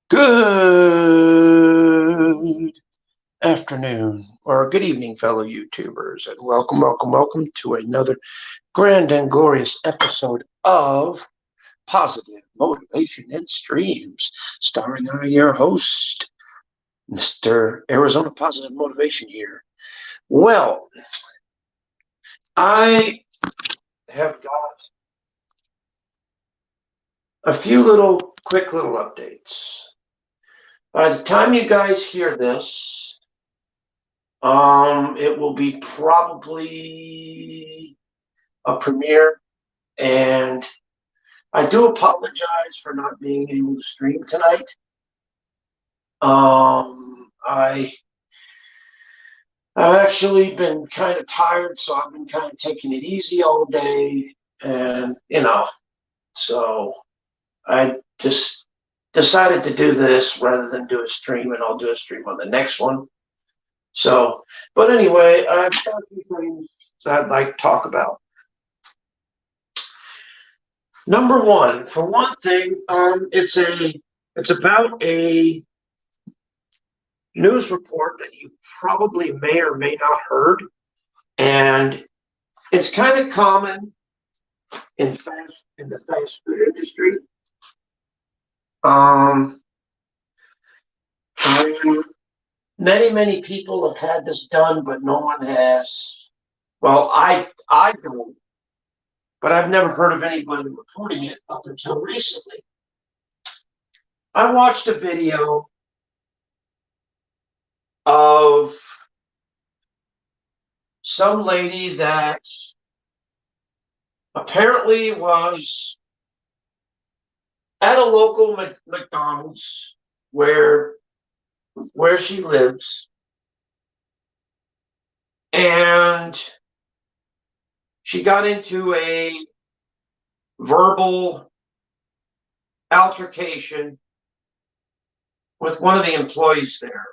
Good afternoon or good evening, fellow YouTubers, and welcome to another grand and glorious episode of Positive Motivation and Streams, starring your host, Mr. Arizona Positive Motivation here. Well, I have got a few quick little updates. By the time you guys hear this, it will be probably a premiere, and I do apologize for not being able to stream tonight. I've actually been kind of tired, so I've been kind of taking it easy all day, and so I just decided to do this rather than do a stream, and I'll do a stream on the next one. So, but anyway, I've got a few things that I'd like to talk about. Number one, for one thing, it's about a news report that you probably may or may not heard, and it's kind of common in the fast food industry. Many people have had this done, but no one has. Well, I don't, but I've never heard of anybody reporting it up until recently. I watched a video of some lady that apparently was at a local McDonald's where she lives, and she got into a verbal altercation with one of the employees there.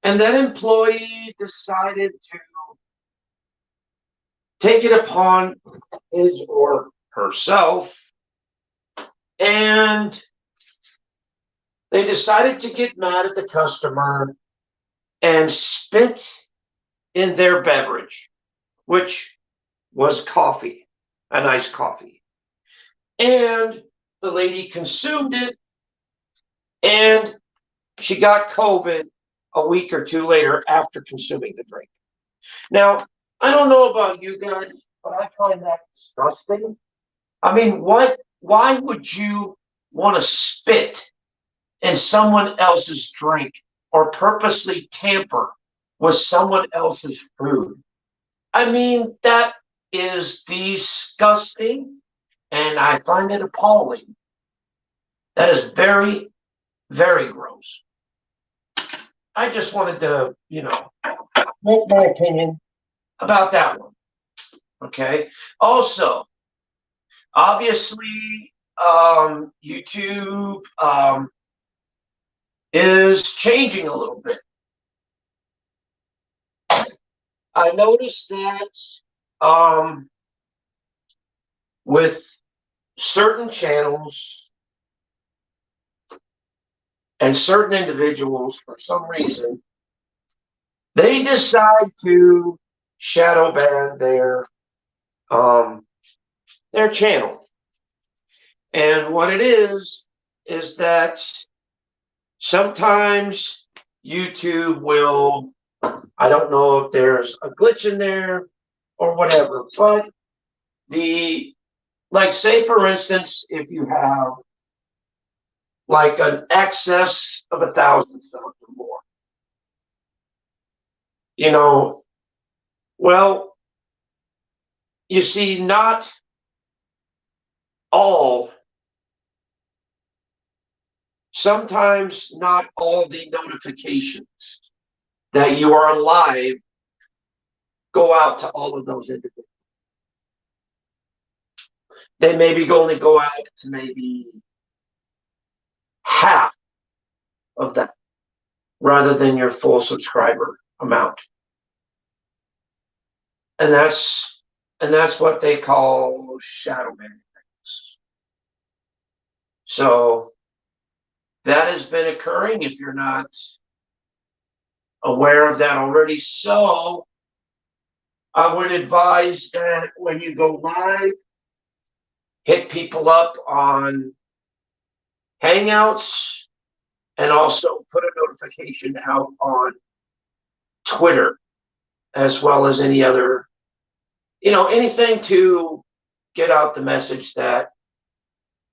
And that employee decided to take it upon his or herself, and they decided to get mad at the customer and spit in their beverage, which was coffee, a nice coffee. And the lady consumed it, and she got COVID a week or two later after consuming the drink. Now, I don't know about you guys, but I find that disgusting. I mean, why would you want to spit in someone else's drink or purposely tamper with someone else's food? I mean, that is disgusting, and I find it appalling. That is very, very gross. I just wanted to, make my opinion about that one. Okay. Also, obviously, YouTube is changing a little bit. I noticed that with certain channels and certain individuals, for some reason, they decide to shadow ban their channel. And what it is that sometimes YouTube will, I don't know if there's a glitch in there or whatever, but like say for instance, if you have like an excess of 1,000 subs or more, well, you see, sometimes not all the notifications that you are live go out to all of those individuals. They maybe only go out to maybe half of that rather than your full subscriber amount. And that's what they call shadow banning. So That has been occurring if you're not aware of that already. So I would advise that when you go live, hit people up on Hangouts and also put a notification out on Twitter, as well as any other, anything to get out the message that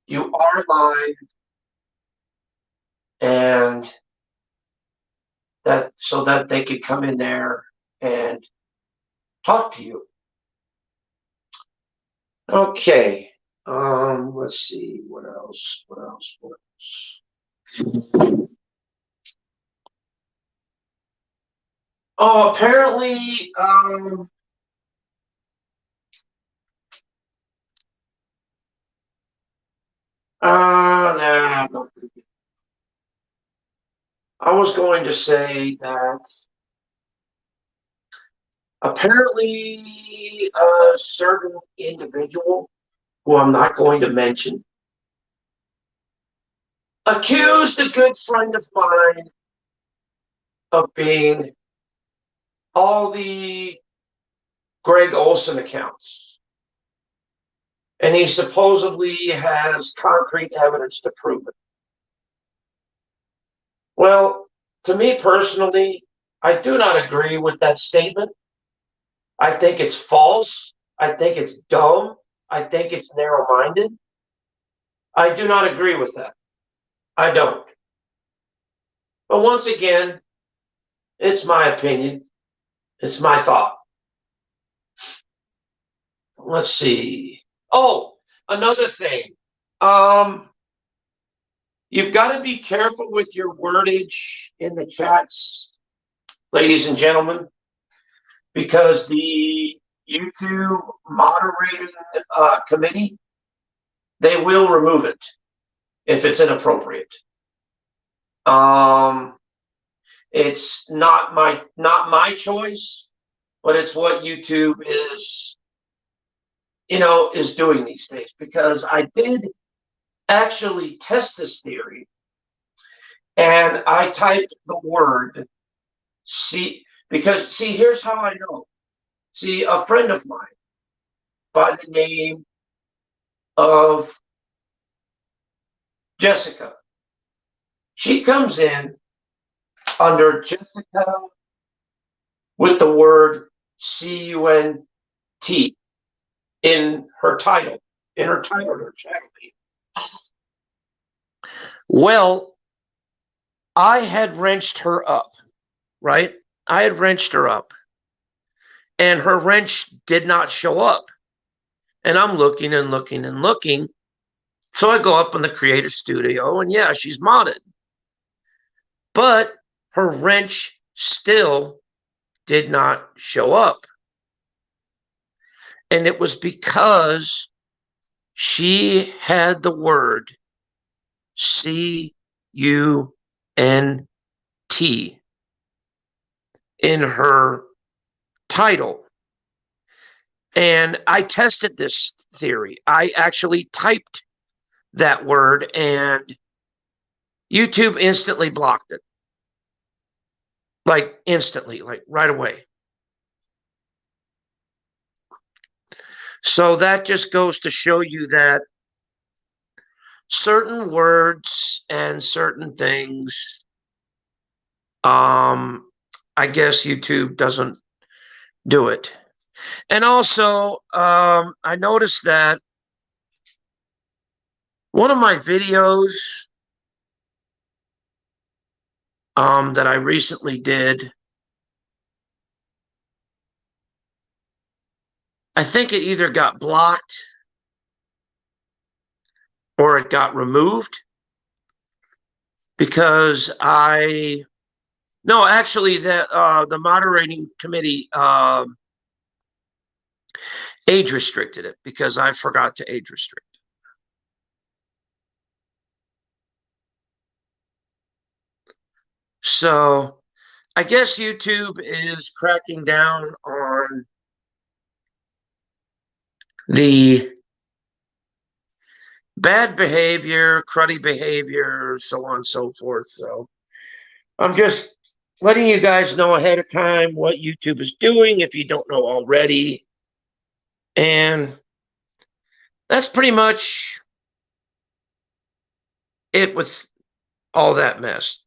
you are live, and that so that they could come in there and talk to you. Okay. Let's see, what else? Oh, apparently, nah, I was going to say that apparently a certain individual, who I'm not going to mention, accused a good friend of mine of being all the Greg Olson accounts. And he supposedly has concrete evidence to prove it. Well, to me personally, I do not agree with that statement. I think it's false. I think it's dumb. I think it's narrow minded. I do not agree with that. I don't. But once again, it's my opinion. It's my thought. Let's see. Oh, another thing. You've got to be careful with your wordage in the chats, ladies and gentlemen, because the YouTube moderating committee, they will remove it if it's inappropriate. It's not my choice, but it's what YouTube is doing these days, because I did actually test this theory, and I typed the word because here's how I know. See, a friend of mine by the name of Jessica, she comes in under Jessica with the word CUNT in her title, her channel name. Well, I had wrenched her up, right? I had wrenched her up, and her wrench did not show up. And I'm looking and looking and looking. So I go up in the Creative Studio, and yeah, she's modded. But her wrench still did not show up. And it was because she had the word CUNT in her title. And I tested this theory. I actually typed that word, and YouTube instantly blocked it. Like instantly, like right away. So that just goes to show you that certain words and certain things, I guess YouTube doesn't do it. And also, I noticed that one of my videos that I recently did, I think it either got blocked or it got removed, because actually the moderating committee age restricted it, because I forgot to age restrict. So I guess YouTube is cracking down on the bad behavior, cruddy behavior, so on and so forth. So I'm just letting you guys know ahead of time what YouTube is doing if you don't know already. And that's pretty much it with all that mess.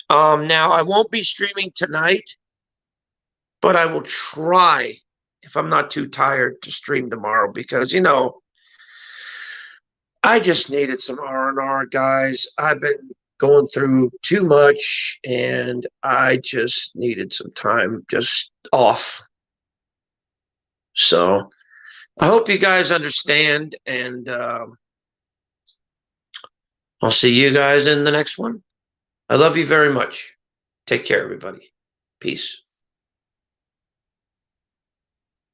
Now, I won't be streaming tonight, but I will try, if I'm not too tired, to stream tomorrow because, I just needed some R&R, guys. I've been going through too much, and I just needed some time just off. So I hope you guys understand, and I'll see you guys in the next one. I love you very much. Take care, everybody. Peace.